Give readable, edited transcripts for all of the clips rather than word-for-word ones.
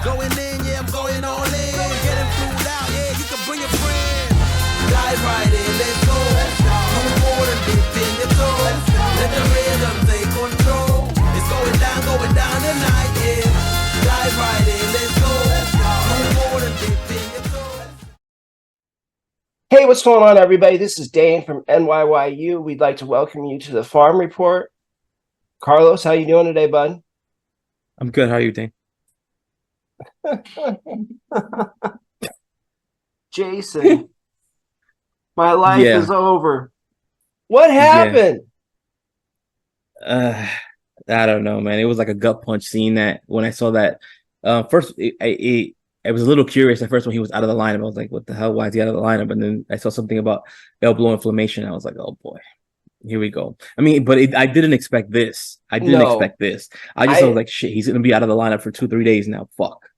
Going in, yeah, I'm going all in. Getting flued out, yeah, you can bring a friend. Dive right in, let's go. No more than dip in your toe. Let the rhythm take control. It's going down tonight, yeah. Dive right in, let's go. No more than dip in your toe. Hey, what's going on, everybody? This is Dayne from NYYU. We'd like to welcome you to the Farm Report. Carlos, how you doing today, bud? I'm good. How are you, Dayne? Jason, my life Yeah. is over. What happened? I don't know, man. It was like a gut punch seeing that when I saw that. First, I was a little curious at first when he was out of the lineup. I was like, what the hell? Why is he out of the lineup? And then I saw something about elbow inflammation. I was like, oh boy, here we go. I mean, but I didn't expect this. I didn't expect this. I was like, shit, he's going to be out of the lineup for 2-3 days now. Fuck.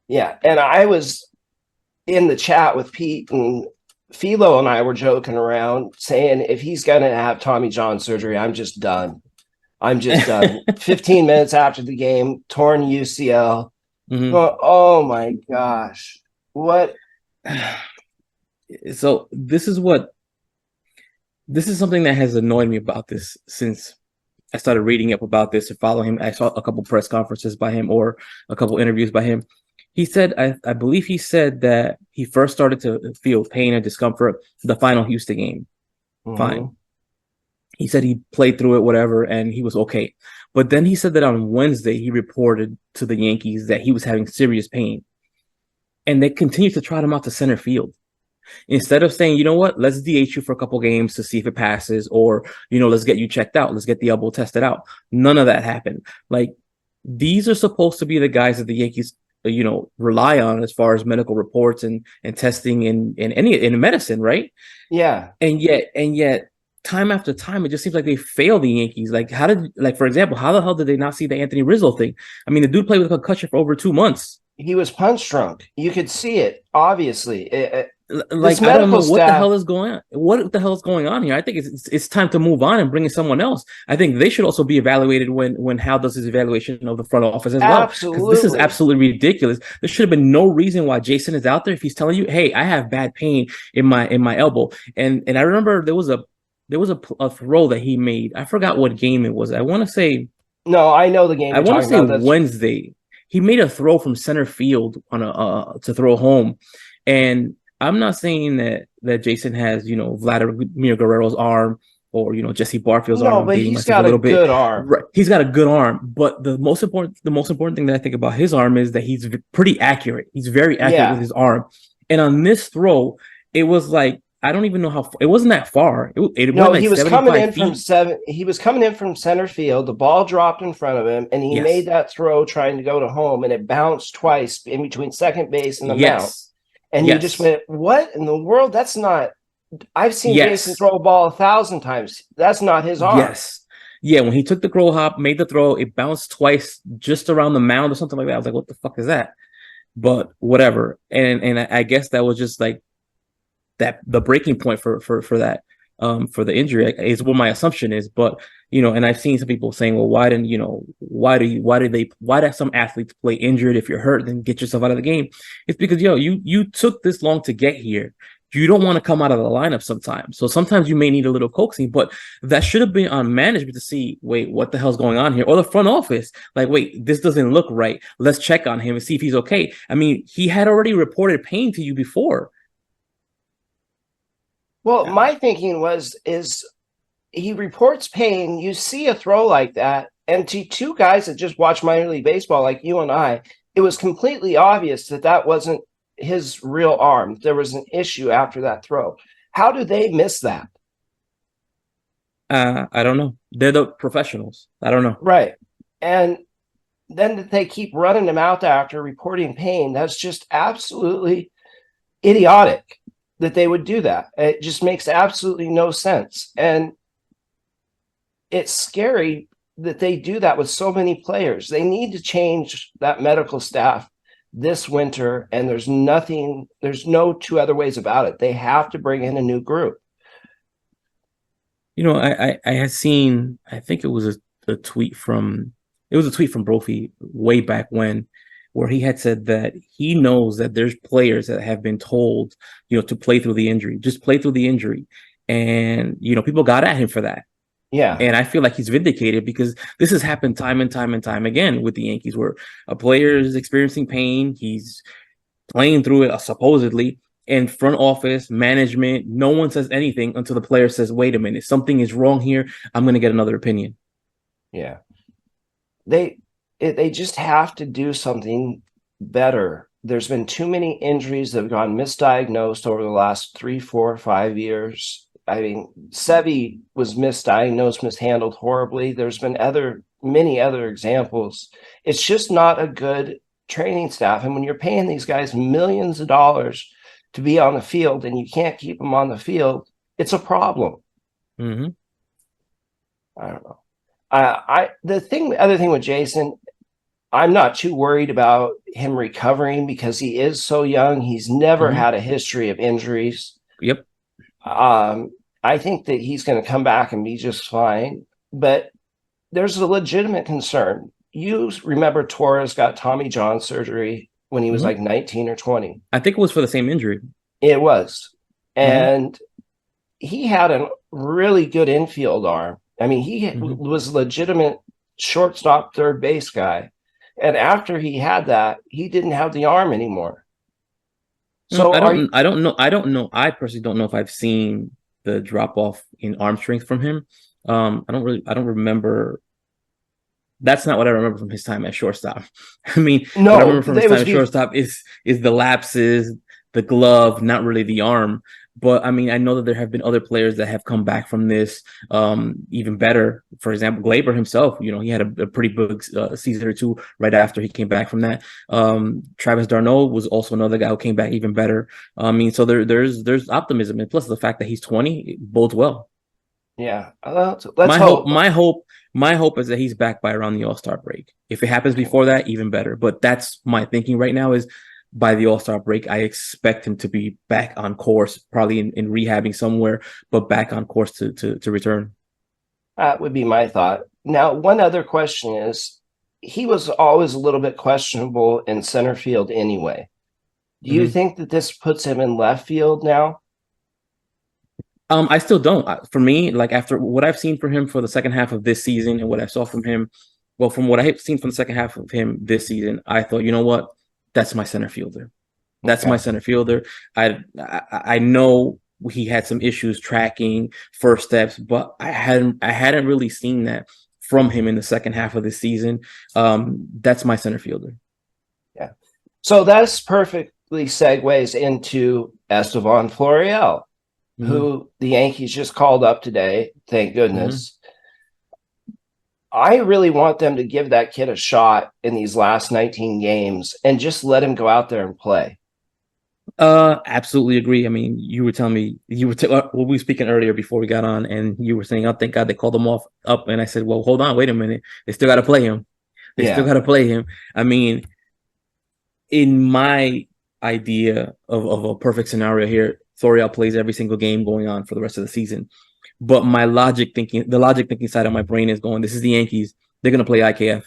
Yeah, and I was in the chat with Pete, and Philo and I were joking around saying if he's going to have Tommy John surgery, I'm just done. 15 minutes after the game, torn UCL. Mm-hmm. Oh my gosh. What? So this is something that has annoyed me about this since I started reading up about this and following him. I saw a couple press conferences by him or a couple interviews by him. He said, I believe he said that he first started to feel pain and discomfort the final Houston game. Mm-hmm. Fine. He said he played through it, whatever, and he was okay. But then he said that on Wednesday, he reported to the Yankees that he was having serious pain. And they continued to trot him out to center field. Instead of saying, you know what, let's DH you for a couple games to see if it passes, or, let's get you checked out. Let's get the elbow tested out. None of that happened. Like, these are supposed to be the guys that the Yankees rely on as far as medical reports and testing in medicine, right? Yeah. And yet time after time, it just seems like they fail the Yankees. Like, for example, how the hell did they not see the Anthony Rizzo thing? I mean, the dude played with a concussion for over 2 months. He was punch drunk. You could see it, obviously. Like, I don't know what the hell is going on. What the hell is going on here? I think it's time to move on and bring in someone else. I think they should also be evaluated when Hal does his evaluation of the front office as well. Absolutely. This is absolutely ridiculous. There should have been no reason why Jason is out there if he's telling you, hey, I have bad pain in my elbow. And I remember there was a throw that he made. I forgot what game it was. I want to say. No, I know the game. I want to say Wednesday. He made a throw from center field on to throw home, and I'm not saying that Jason has Vladimir Guerrero's arm or Jesse Barfield's arm. No, but he's got a good arm. Right. He's got a good arm, but the most important thing that I think about his arm is that he's pretty accurate. He's very accurate with his arm, and on this throw, it was like, I don't even know how it wasn't that far. He was coming in He was coming in from center field. The ball dropped in front of him, and he made that throw trying to go to home, and it bounced twice in between second base and the mound. And you just went, "What in the world? That's not." I've seen Jason throw a ball 1,000 times. That's not his arm. Yes. Yeah, when he took the crow hop, made the throw, it bounced twice just around the mound or something like that. I was like, "What the fuck is that?" But whatever. And I guess that was just like that the breaking point for that for the injury is what my assumption is. But and I've seen some people saying, well, why do some athletes play injured? If you're hurt, then get yourself out of the game. It's because you took this long to get here. You don't want to come out of the lineup sometimes. So sometimes you may need a little coaxing, but that should have been on management to see, wait, what the hell's going on here? Or the front office, like, wait, this doesn't look right. Let's check on him and see if he's okay. I mean, he had already reported pain to you before. Well, my thinking is he reports pain. You see a throw like that, and to two guys that just watch minor league baseball like you and I, it was completely obvious that wasn't his real arm. There was an issue after that throw. How do they miss that? I don't know. They're the professionals. I don't know. Right. And then that they keep running him out after reporting pain, that's just absolutely idiotic that they would do that. It just makes absolutely no sense. And it's scary that they do that with so many players. They need to change that medical staff this winter, and there's no two other ways about it. They have to bring in a new group. I had seen, I think it was a tweet from Brophy way back when where he had said that he knows that there's players that have been told, to play through the injury, just play through the injury. And, people got at him for that. Yeah. And I feel like he's vindicated because this has happened time and time and time again with the Yankees, where a player is experiencing pain. He's playing through it, supposedly, and front office, management, no one says anything until the player says, wait a minute, something is wrong here. I'm going to get another opinion. Yeah. They just have to do something better. There's been too many injuries that have gone misdiagnosed over the last 3, 4, 5 years. I mean, Sevy was misdiagnosed, mishandled horribly. There's been many other examples. It's just not a good training staff. And when you're paying these guys millions of dollars to be on the field and you can't keep them on the field, it's a problem. Mm-hmm. I don't know. The other thing with Jason, I'm not too worried about him recovering because he is so young. He's never had a history of injuries. Yep. I think that he's going to come back and be just fine, but there's a legitimate concern. You remember Torres got Tommy John surgery when he was like 19 or 20. I think it was for the same injury. It was. And he had a really good infield arm. I mean, he was a legitimate shortstop, third base guy. And after he had that, he didn't have the arm anymore. So I don't know. I personally don't know if I've seen the drop off in arm strength from him. I don't remember. That's not what I remember from his time at shortstop. I mean, what I remember from his time at shortstop is the lapses, the glove, not really the arm. But I mean, I know that there have been other players that have come back from this even better. For example, Glaber himself, he had a pretty big season or two right after he came back from that. Travis d'Arnaud was also another guy who came back even better. I mean, so there's optimism, and plus the fact that he's 20 bodes well. Yeah, let's hope. My hope is that he's back by around the All-Star break. If it happens before that, even better. But that's my thinking right now is by the All-Star break, I expect him to be back on course, probably in rehabbing somewhere, but back on course to return. That would be my thought. Now, one other question is, he was always a little bit questionable in center field anyway. Do you think that this puts him in left field now? I still don't. For me, like after what I've seen from him for the second half of this season and what I saw from him, from what I've seen from the second half of him this season, I thought, you know what? That's my center fielder. That's my center fielder. I know he had some issues tracking first steps, but I hadn't really seen that from him in the second half of the season. That's my center fielder. Yeah. So that's perfectly segues into Estevan Florial, who the Yankees just called up today. Thank goodness. I really want them to give that kid a shot in these last 19 games and just let him go out there and play. Absolutely agree. I mean, you were telling me we were speaking earlier before we got on, and you were saying, "Oh, thank God they called him up." And I said, "Well, hold on, wait a minute. They still got to play him. Still got to play him." I mean, in my idea of a perfect scenario here, Florial plays every single game going on for the rest of the season. But the logic thinking side of my brain is going, this is the Yankees. They're going to play IKF.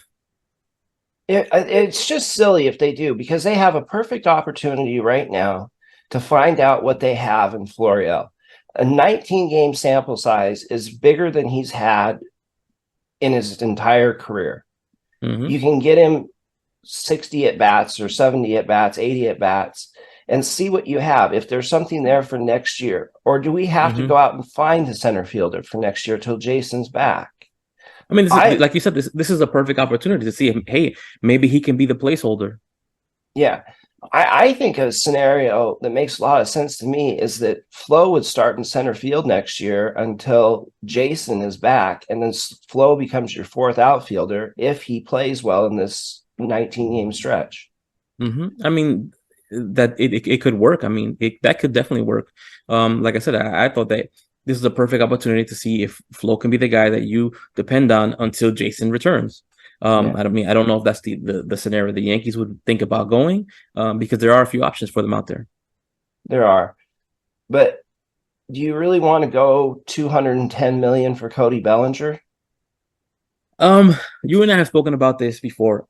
It's just silly if they do, because they have a perfect opportunity right now to find out what they have in Florial. A 19-game sample size is bigger than he's had in his entire career. You can get him 60 at-bats or 70 at-bats, 80 at-bats, and see what you have, if there's something there for next year. Or do we have to go out and find the center fielder for next year till Jason's back? I mean, like you said, this is a perfect opportunity to see if, hey, maybe he can be the placeholder. Yeah. I think a scenario that makes a lot of sense to me is that Flo would start in center field next year until Jason is back, and then Flo becomes your fourth outfielder if he plays well in this 19-game stretch. I mean, that it could work. I mean, that could definitely work. Like I said, I thought that this is a perfect opportunity to see if Flo can be the guy that you depend on until Jason returns. I don't know if that's the scenario the Yankees would think about going, because there are a few options for them out there. There are, but do you really want to go $210 million for Cody Bellinger? You and I have spoken about this before.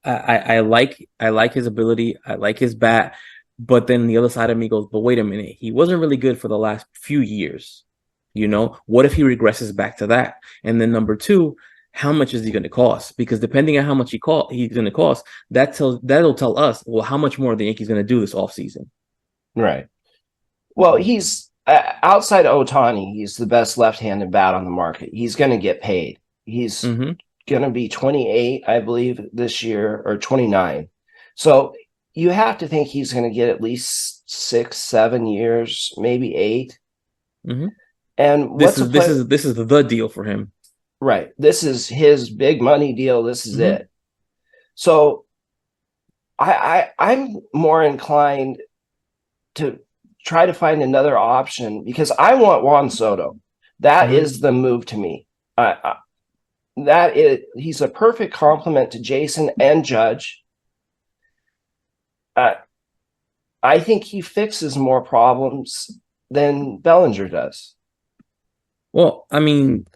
I like his ability. I like his bat. But then the other side of me goes, but wait a minute, he wasn't really good for the last few years. What if he regresses back to that? And then number two, how much is he going to cost? Because depending on how much he's going to cost, that'll tell us, well, how much more are the Yankees going to do this offseason? Right. Well, he's outside Otani, he's the best left-handed bat on the market. He's going to get paid. He's going to be 28, I believe, this year, or 29. So you have to think he's going to get at least 6-7 years, maybe 8. And this is the deal for him. Right. This is his big money deal. This is it. So I'm more inclined to try to find another option because I want Juan Soto. That is the move to me. He's a perfect complement to Jason and Judge. I think he fixes more problems than Bellinger does. Well, I mean,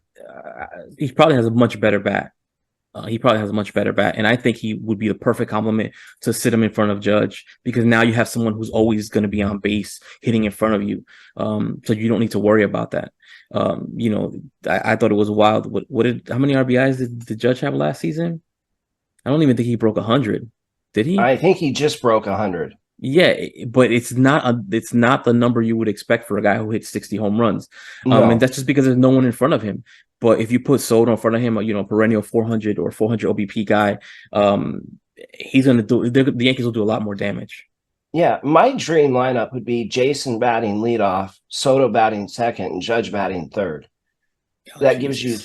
he probably has a much better bat. And I think he would be the perfect complement to sit him in front of Judge because now you have someone who's always going to be on base, hitting in front of you. So you don't need to worry about that. I thought it was wild. How many RBIs did Judge have last season? I don't even think he broke 100. Did he? I think he just broke 100. Yeah, but it's not the number you would expect for a guy who hits 60 home runs. No. And that's just because there's no one in front of him. But if you put Soto in front of him, perennial 400 or 400 OBP guy, he's going to do the Yankees will do a lot more damage. Yeah, my dream lineup would be Jason batting leadoff, Soto batting second, and Judge batting third. That gives you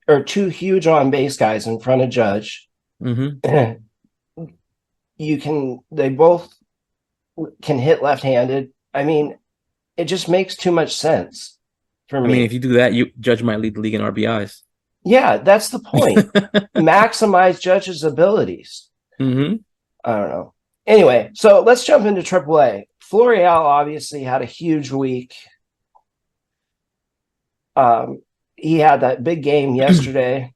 2 huge on base guys in front of Judge. They both can hit left-handed. I mean, it just makes too much sense for me. I mean, if you do that, Judge might lead the league in RBIs. Yeah, that's the point. Maximize Judge's abilities. I don't know. Anyway, so let's jump into AAA. Florial obviously had a huge week. He had that big game yesterday.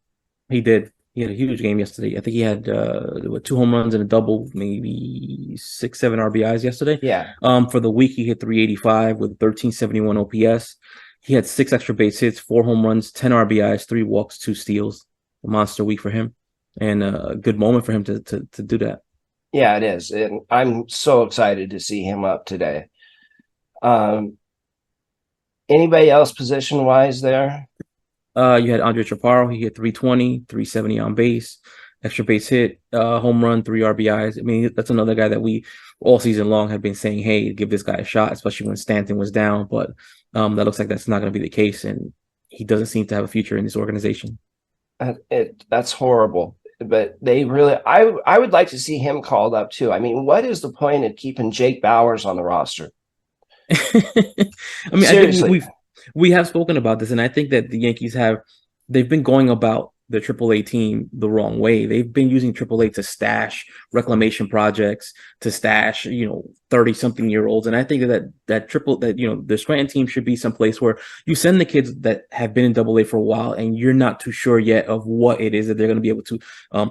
He did. He had a huge game yesterday. I think he had 2 home runs and a double, maybe 6-7 RBIs yesterday. Yeah. For the week, he hit 385 with 1371 OPS. He had 6 extra base hits, 4 home runs, 10 RBIs, 3 walks, 2 steals. A monster week for him, and a good moment for him to do that. Yeah, it is. And I'm so excited to see him up today. Anybody else position-wise there? You had Andre Chaparro. He hit 320, 370 on base, extra base hit, home run, 3 RBIs. I mean, that's another guy that we all season long have been saying, hey, give this guy a shot, especially when Stanton was down. But that looks like that's not going to be the case, and he doesn't seem to have a future in this organization. That's horrible. But they really, I would like to see him called up too. I mean, what is the point of keeping Jake Bauers on the roster? I mean, seriously. I think we have spoken about this, and I think that the Yankees they've been going about the AAA team the wrong way. They've been using AAA to stash reclamation projects, to stash 30-something-year-olds, and I think that the Scranton team should be someplace where you send the kids that have been in AA for a while, and you're not too sure yet of what it is that they're going to be able to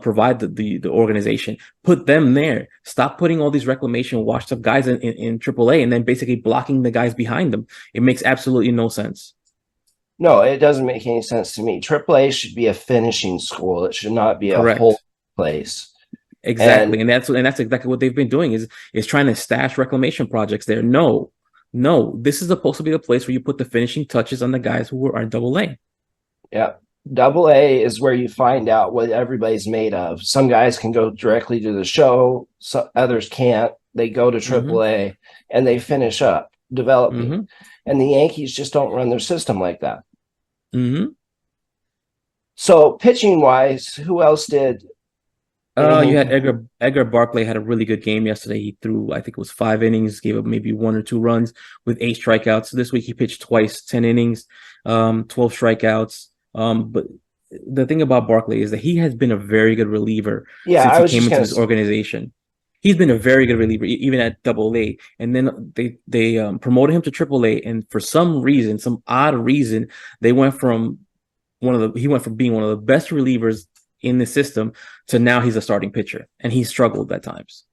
provide the organization. Put them there. Stop putting all these reclamation washed-up guys in AAA, and then basically blocking the guys behind them. It makes absolutely no sense. No, it doesn't make any sense to me. AAA should be a finishing school. It should not be a Correct. whole place. Exactly, and that's exactly what they've been doing is trying to stash reclamation projects there. No, this is supposed to be the place where you put the finishing touches on the guys who are in AA. Yeah, AA is where you find out what everybody's made of. Some guys can go directly to the show, others can't. They go to AAA and they finish up developing. And the Yankees just don't run their system like that. So pitching wise, who else did? You had Edgar Barclay had a really good game yesterday. He threw, I think it was 5 innings, gave up maybe 1 or 2 runs with 8 strikeouts. This week he pitched twice, 10 innings, 12 strikeouts. But the thing about Barclay is that he has been a very good reliever since he came into this organization. He's been a very good reliever, even at AA. And then they promoted him to AAA, and for some odd reason, he went from being one of the best relievers in the system to now he's a starting pitcher, and he struggled at times.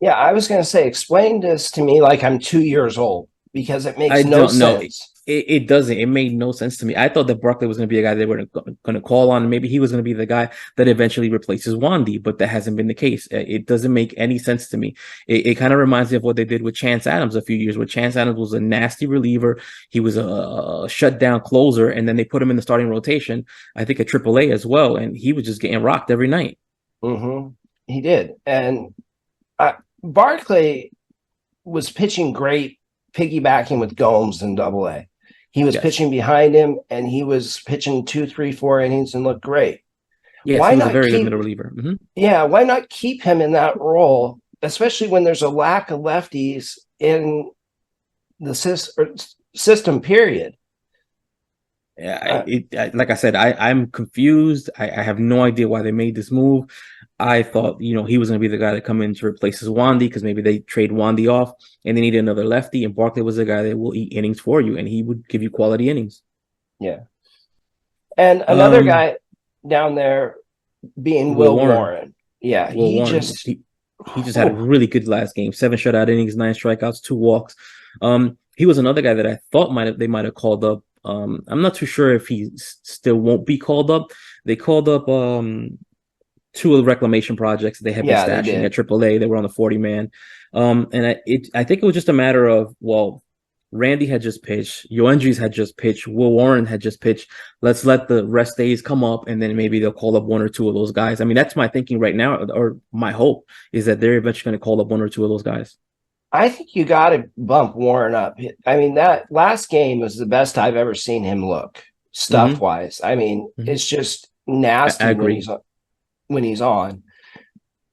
Yeah, I was going to say, explain this to me like I'm 2 years old, because it makes I no don't know. sense. It doesn't. It made no sense to me. I thought that Barkley was going to be a guy they were going to call on. Maybe he was going to be the guy that eventually replaces Wandy, but that hasn't been the case. It doesn't make any sense to me. It kind of reminds me of what they did with Chance Adams a few years, where Chance Adams was a nasty reliever. He was a shutdown closer, and then they put him in the starting rotation, I think at AAA as well, and he was just getting rocked every night. Mm-hmm. He did. And Barkley was pitching great, piggybacking with Gomes in Double-A. He was pitching behind him, and he was pitching 2, 3, 4 innings and looked great. Yes, why he was not a very good middle reliever. Mm-hmm. Yeah, why not keep him in that role, especially when there's a lack of lefties in the system, period? Yeah, like I said, I'm confused. I have no idea why they made this move. I thought, he was going to be the guy that come in to replace his Wandy, because maybe they trade Wandy off and they need another lefty. And Barkley was the guy that will eat innings for you, and he would give you quality innings. Yeah. And another guy down there being Will Warren. Yeah, he just had a really good last game. 7 shutout innings, 9 strikeouts, 2 walks. He was another guy that I thought they might have called up. I'm not too sure if he still won't be called up. They called up 2 of the reclamation projects they had been stashing at AAA. They were on the 40-man. And I think it was just a matter of, well, Randy had just pitched, Yoendries had just pitched, Will Warren had just pitched. Let's let the rest days come up, and then maybe they'll call up 1 or 2 of those guys. I mean, that's my thinking right now, or my hope is that they're eventually going to call up 1 or 2 of those guys. I think you got to bump Warren up. I mean, that last game was the best I've ever seen him look, stuff-wise. I mean, it's just nasty when he's on.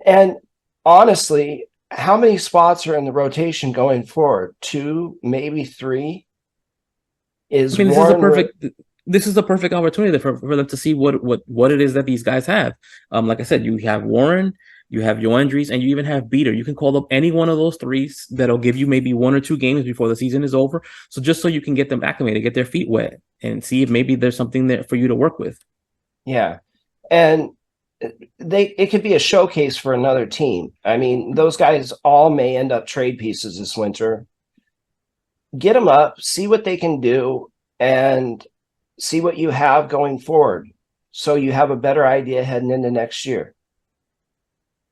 And honestly, how many spots are in the rotation going forward? 2, maybe 3? This is a perfect opportunity for them to see what it is that these guys have. Like I said, you have Warren, you have Yoendries, and you even have Beater. You can call up any one of those 3 that'll give you maybe 1 or 2 games before the season is over. So just so you can get them acclimated, get their feet wet, and see if maybe there's something there for you to work with. Yeah. And it could be a showcase for another team. I mean, those guys all may end up trade pieces this winter. Get them up, see what they can do, and see what you have going forward, so you have a better idea heading into next year.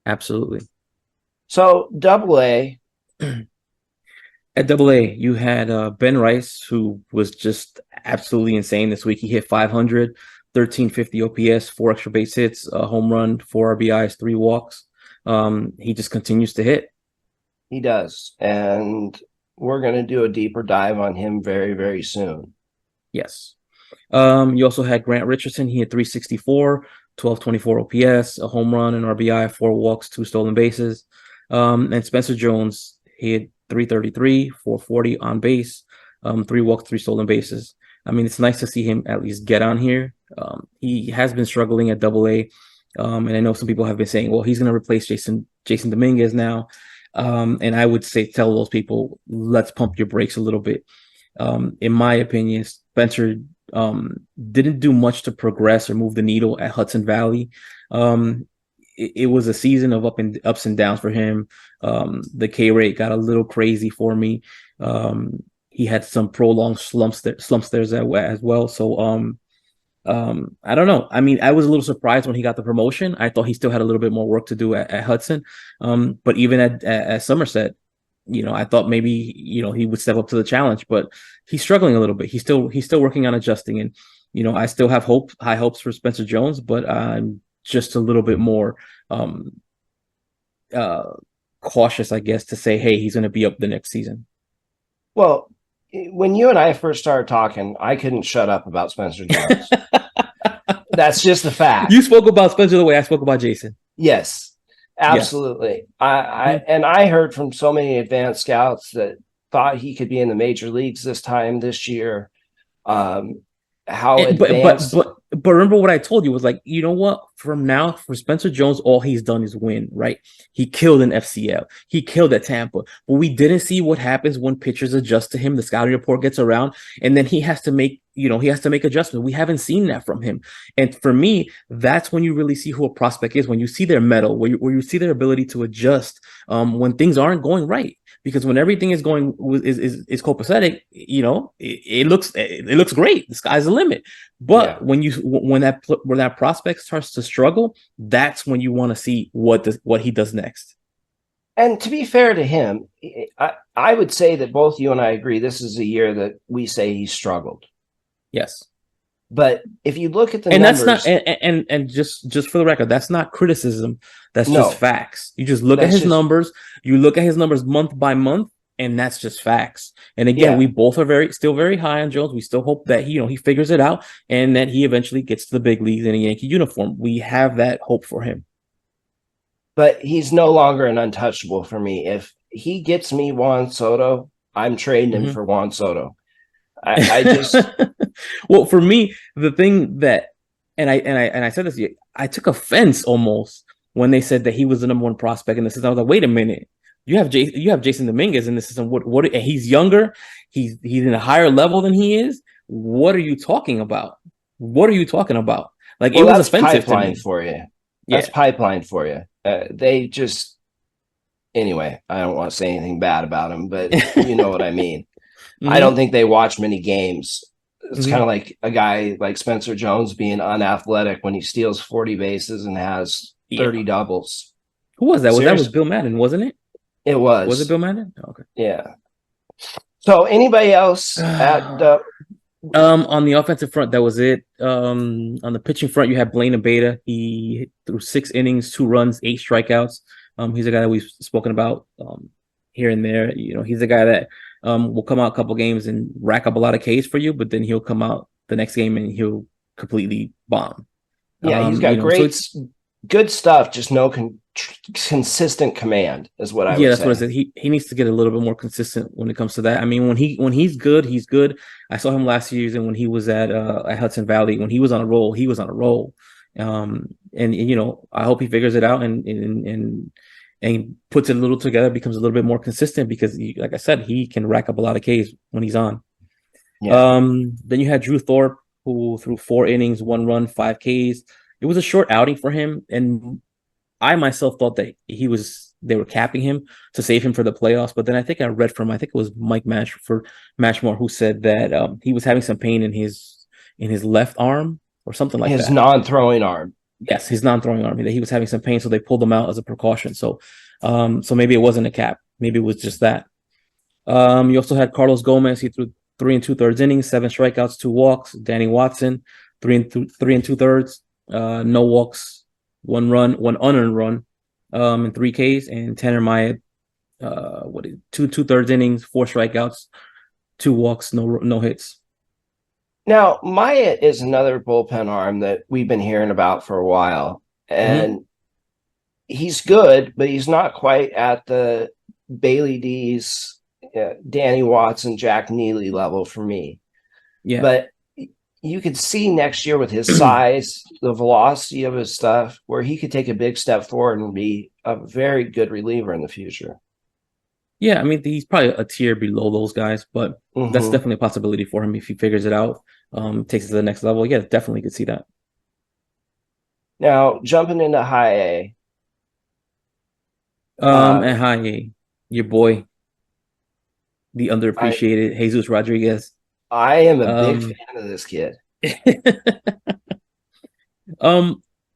Absolutely. So Double-A. At Double-A, you had Ben Rice, who was just absolutely insane this week. He hit 500, 1350 OPS, 4 extra base hits, a home run, 4 RBIs, 3 walks. He just continues to hit. He does. And we're going to do a deeper dive on him very, very soon. Yes. You also had Grant Richardson. He had 364, 1224 OPS, a home run, an RBI, 4 walks, 2 stolen bases. And Spencer Jones, he had 333, 440 on base, 3 walks, 3 stolen bases. I mean, it's nice to see him at least get on here. He has been struggling at Double-A. And I know some people have been saying, well, he's going to replace Jason Dominguez now. And I would say, tell those people, let's pump your brakes a little bit. In my opinion, Spencer didn't do much to progress or move the needle at Hudson Valley. It was a season of ups and downs for him. The K rate got a little crazy for me. He had some prolonged slumps there as well. So I don't know. I mean, I was a little surprised when he got the promotion. I thought he still had a little bit more work to do at Hudson. But even at Somerset, I thought maybe, he would step up to the challenge, but he's struggling a little bit. He's still working on adjusting. And, I still have high hopes for Spencer Jones, but I'm just a little bit more cautious, I guess, to say, hey, he's going to be up the next season. Well, when you and I first started talking, I couldn't shut up about Spencer Jones. That's just a fact. You spoke about Spencer the way I spoke about Jason. Yes, absolutely. Yeah. I heard from so many advanced scouts that thought he could be in the major leagues this year. How advanced? But remember what I told you was like, you know what? From now, for Spencer Jones, all he's done is win, right? He killed an FCL. He killed at Tampa. But we didn't see what happens when pitchers adjust to him. The scouting report gets around, and then he has to make, adjustments. We haven't seen that from him. And for me, that's when you really see who a prospect is, when you see their mettle, where you see their ability to adjust when things aren't going right. Because when everything is going is copacetic, it looks great. The sky's the limit. But when that prospect starts to struggle, that's when you want to see what he does next. And to be fair to him, I would say that both you and I agree this is a year that we say he struggled. Yes. But if you look at the numbers, that's not and just for the record, that's not criticism. That's just facts. You just look at his numbers. You look at his numbers month by month, and that's just facts. And again, we both are still very high on Jones. We still hope that he figures it out and that he eventually gets to the big leagues in a Yankee uniform. We have that hope for him. But he's no longer an untouchable for me. If he gets me Juan Soto, I'm trading him for Juan Soto. I just well, for me, the thing that I said this, I took offense almost when they said that he was the number one prospect in the system. I was like, wait a minute, you have Jason Dominguez in the system. What? He's younger. He's in a higher level than he is. What are you talking about? Like, it was offensive to me. For you. That's pipeline for you. They just anyway. I don't want to say anything bad about him, but you know what I mean. I don't think they watch many games. It's kind of like a guy like Spencer Jones being unathletic when he steals 40 bases and has 30 doubles. Who was that? That was Bill Madden, wasn't it? It was. Was it Bill Madden? Oh, okay. Yeah. So anybody else at on the offensive front, that was it. On the pitching front, you have Blaine Abeda. He threw 6 innings, 2 runs, 8 strikeouts. He's a guy that we've spoken about here and there. He's a guy that will come out a couple games and rack up a lot of Ks for you, but then he'll come out the next game and he'll completely bomb. Yeah, he's got good stuff, just no consistent command is what I would say. Yeah, that's what I said. He needs to get a little bit more consistent when it comes to that. I mean, when he's good, he's good. I saw him last season when he was at Hudson Valley. When he was on a roll, he was on a roll. And I hope he figures it out and puts it a little together, becomes a little bit more consistent because, like I said, he can rack up a lot of Ks when he's on. Yeah. Then you had Drew Thorpe, who threw 4 innings, 1 run, 5 Ks. It was a short outing for him, and I myself thought that they were capping him to save him for the playoffs. But then I think I read from, I think it was Mike Matchmore, who said that he was having some pain in his left arm or something like that. His non-throwing arm. Yes, his non-throwing arm. That he was having some pain, so they pulled him out as a precaution. So maybe it wasn't a cap. Maybe it was just that. You also had Carlos Gomez. He threw 3 2/3 innings, 7 strikeouts, 2 walks. Danny Watson, 3 2/3, no walks, 1 run, 1 unearned run, and 3 Ks. And Tanner Maya, 2 2/3 innings, 4 strikeouts, 2 walks, no hits. Now, Maya is another bullpen arm that we've been hearing about for a while, and he's good, but he's not quite at the Bailey D's, Danny Watson, Jack Neely level for me. Yeah, but you could see next year with his size, the velocity of his stuff, where he could take a big step forward and be a very good reliever in the future. Yeah, I mean, he's probably a tier below those guys, but that's definitely a possibility for him if he figures it out, takes it to the next level. Yeah, definitely could see that. Now, jumping into high A. At high A, your boy, the underappreciated Jesus Rodriguez. I am a big fan of this kid.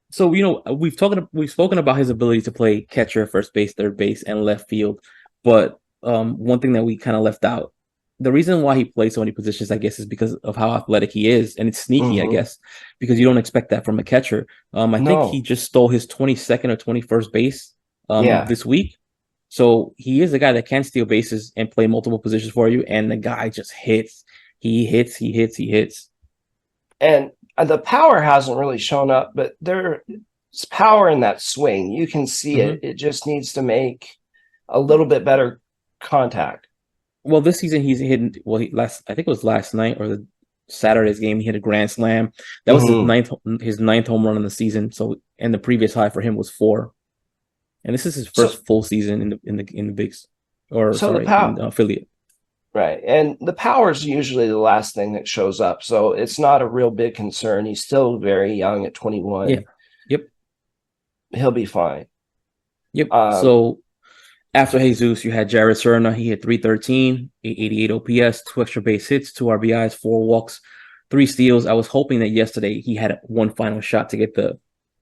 So we've spoken about his ability to play catcher, first base, third base, and left field. But one thing that we kind of left out, the reason why he plays so many positions, I guess, is because of how athletic he is, and it's sneaky, I guess, because you don't expect that from a catcher. I think he just stole his 22nd or 21st base this week. So he is a guy that can steal bases and play multiple positions for you, and the guy just hits. He hits. And the power hasn't really shown up, but there's power in that swing. You can see it. It just needs to make a little bit better contact. Well, this season he's hitting. Well, I think it was last night or Saturday's game. He hit a grand slam. That was Mhm. his ninth home run in the season. So, and the previous high for him was 4. And this is his So, first full season in the bigs, or so the sorry, in power, the affiliate. right? And the power is usually the last thing that shows up, so it's not a real big concern. He's still very young at Yeah. 21. Yep. He'll be fine. Yep. Um, So after Jesus, you had Jared Serna. He hit 313, 888 OPS, 2 extra base hits, 2 RBIs, 4 walks, 3 steals. I was hoping that yesterday he had one final shot to get the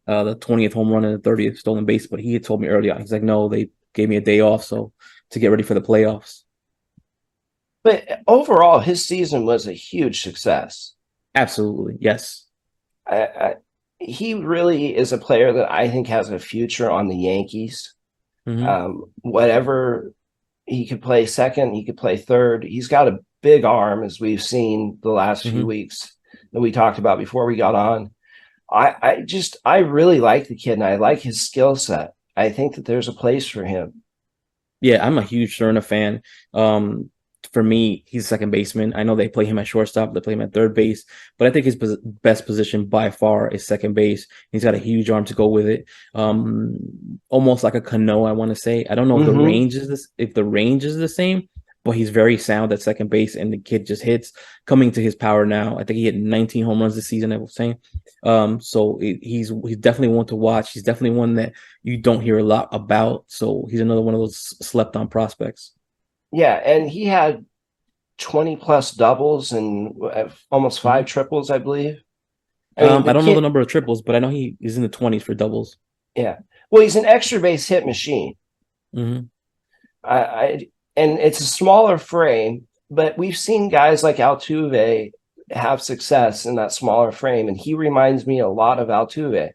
20th home run and the 30th stolen base, but he had told me early on. He's like, no, they gave me a day off, so to get ready for the playoffs. but overall, his season was a huge success. Absolutely, yes. He really is a player that I think has a future on the Yankees. Mm-hmm. Whatever, he could play second, he could play third. He's got a big arm, as we've seen the last few Mm-hmm. weeks that we talked about before we got on. I really like the kid, and I like his skill set. I think that there's a place for him. Yeah, I'm a huge Serna fan. For me, he's a second baseman. I know they play him at shortstop, they play him at third base, but I think his best position by far is second base. He's got a huge arm to go with it. Almost like a Cano, I want to say. I don't know if the range is the same, but he's very sound at second base, and the kid just hits. Coming to his power now, I think he hit 19 home runs this season. I was saying, so he's definitely one to watch. He's definitely one that you don't hear a lot about. So he's another one of those slept on prospects. Yeah, and he had 20 plus doubles and almost 5 triples, I believe. I mean, I the don't know the kid, number of triples, but I know he is in the 20s for doubles. yeah. Well, he's an extra base hit machine. Mm-hmm. I and it's a smaller frame, but we've seen guys like Altuve have success in that smaller frame, and he reminds me a lot of Altuve.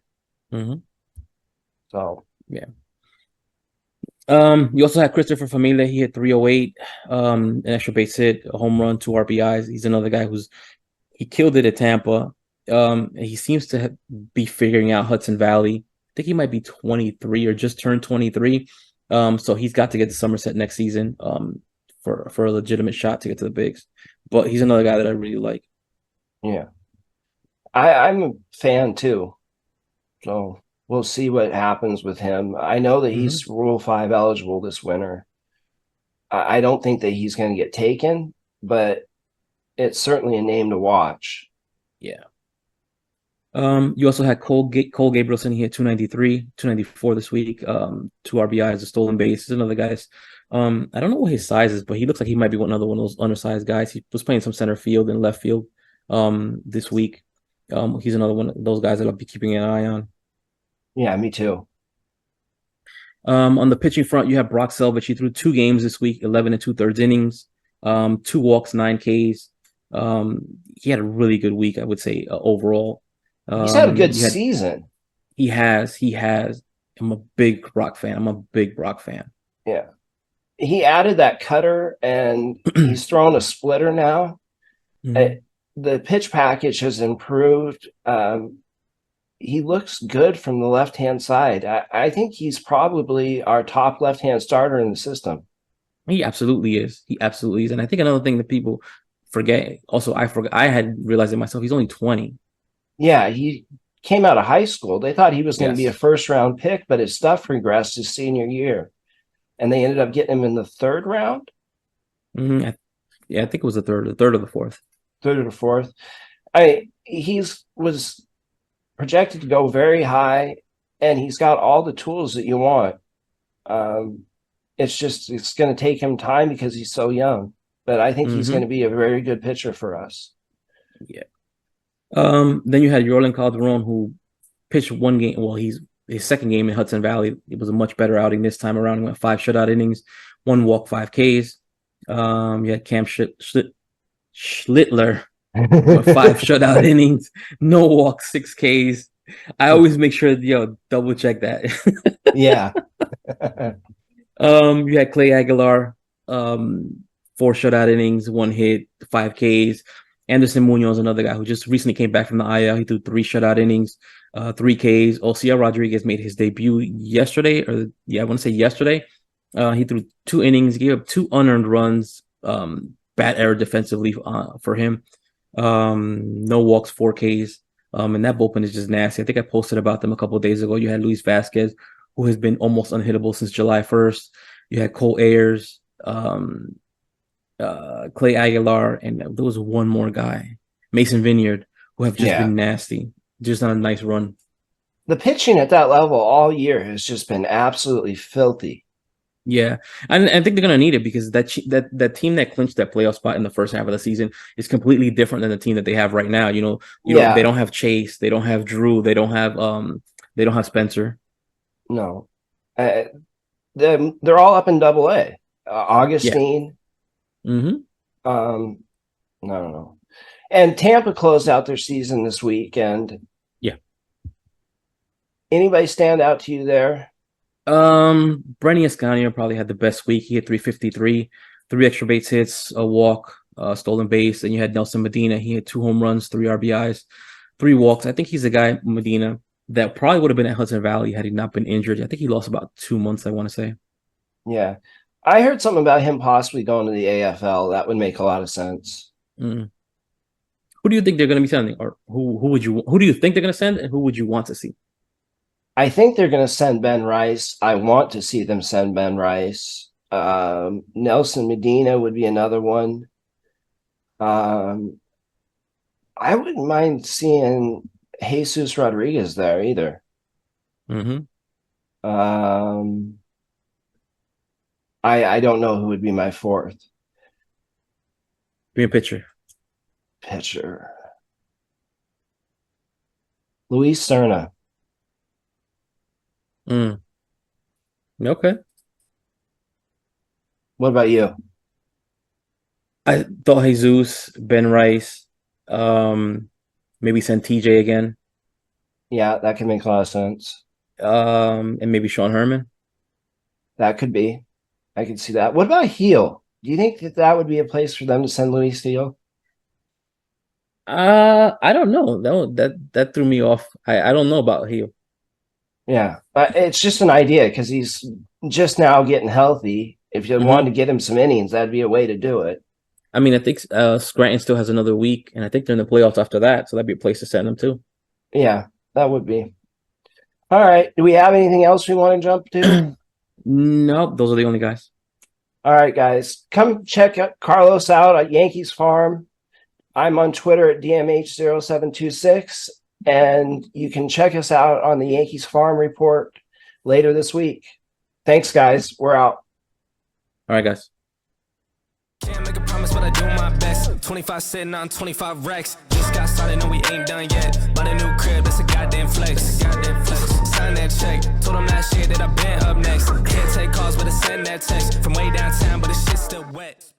Mm-hmm. So Yeah. You also had Christopher Familia. He hit 308, an extra base hit, a home run, 2 RBIs. He's another guy he killed it at Tampa. He seems to be figuring out Hudson Valley. I think he might be 23 or just turned 23. So he's got to get to Somerset next season, for a legitimate shot to get to the bigs. But he's another guy that I really like. yeah, I'm a fan too. So we'll see what happens with him. I know that he's Rule 5 eligible this winter. I don't think that he's going to get taken, but it's certainly a name to watch. Yeah. You also had Cole Gabrielson. He had 293, 294 this week. 2 RBIs, a stolen base. He's another guy. I don't know what his size is, but he looks like he might be another one of those undersized guys. He was playing some center field and left field this week. He's another one of those guys that I'll be keeping an eye on. Yeah, me too. On the pitching front, you have Brock Selvich. He threw 2 games this week, 11 and 2/3 innings, 2 walks, 9 Ks. He had a really good week, I would say, overall. He's had a good season. He has. I'm a big Brock fan. Yeah. He added that cutter, and he's throwing a splitter now. Mm-hmm. The pitch package has improved. He looks good from the left-hand side. I think he's probably our top left-hand starter in the system. He absolutely is. And I think another thing that people forget, also I had realized it myself, he's only 20. Yeah, he came out of high school. They thought he was going to be a Yes. first-round pick, but his stuff regressed his senior year. And they ended up getting him in the 3rd round. Mm-hmm. I think it was the third or the fourth. 3rd or the 4th. He was projected to go very high, and he's got all the tools that you want. It's going to take him time because he's so young, but I think he's going to be a very good pitcher for us. Yeah. Then you had Yorlin Calderon, who pitched 1 game. Well, his second game in Hudson Valley. It was a much better outing this time around. He went 5 shutout innings, 1 walk, 5 Ks. You had Cam Schlittler, 5 shutout innings, no walk, 6 Ks. I always make sure, double check that. Yeah. You had Clay Aguilar, 4 shutout innings, 1 hit, 5 Ks. Anderson Munoz, another guy who just recently came back from the IL. He threw 3 shutout innings, 3 Ks. Osiel Rodriguez made his debut yesterday, I want to say yesterday. He threw 2 innings, gave up 2 unearned runs, bad error defensively for him. No walks, 4Ks. And that bullpen is just nasty. I think I posted about them a couple of days ago. You had Luis Vasquez, who has been almost unhittable since July 1st. You had Cole Ayers, Clay Aguilar, and there was one more guy, Mason Vineyard, who have just been nasty. Just on a nice run. The pitching at that level all year has just been absolutely filthy. Yeah, and I think they're gonna need it because that team that clinched that playoff spot in the first half of the season is completely different than the team that they have right now. You know, they don't have Chase, they don't have Drew, they don't have Spencer. No, they're all up in Double-A. Augustine. Yeah. Mm-hmm. I don't know. And Tampa closed out their season this week. And yeah, anybody stand out to you there? Brenny Escanio probably had the best week. He had 353, 3 extra base hits, a walk, stolen base. And you had Nelson Medina. He had 2 home runs, 3 RBIs, 3 walks. I think he's a guy, Medina, that probably would have been at Hudson Valley had he not been injured. I think he lost about 2 months, I want to say. Yeah. I heard something about him possibly going to the AFL. That would make a lot of sense. Mm. Who do you think they're going to be sending? Or who do you think they're going to send, and who would you want to see? I think they're going to send Ben Rice. I want to see them send Ben Rice. Nelson Medina would be another one. I wouldn't mind seeing Jesus Rodriguez there either. Mm-hmm. I don't know who would be my fourth. Be a pitcher. Luis Serna. Okay. What about you? I thought Jesus, Ben Rice, maybe send TJ again. Yeah, that can make a lot of sense. And maybe Sean Herman. That could be. I could see that. What about Heel? Do you think that would be a place for them to send Luis Heel? I don't know. That threw me off. I don't know about Heel. Yeah, it's just an idea because he's just now getting healthy. If you wanted to get him some innings, that'd be a way to do it. I mean, I think Scranton still has another week, and I think they're in the playoffs after that, so that'd be a place to send them to. Yeah, that would be. All right. Do we have anything else we want to jump to? No, those are the only guys. All right, guys. Come check Carlos out at Yankees Farm. I'm on Twitter at DMH0726, and you can check us out on the Yankees Farm Report later this week. Thanks, guys. We're out. All right, guys. Can't make a promise, but I do my best. 25 sitting on 25 racks. Just got started, no, we ain't done yet. Bought a new crib, that's a goddamn flex. Sign that check. Told them last year that I been up next. Can't take calls, but I send that text. From way downtown, but the shit's still wet.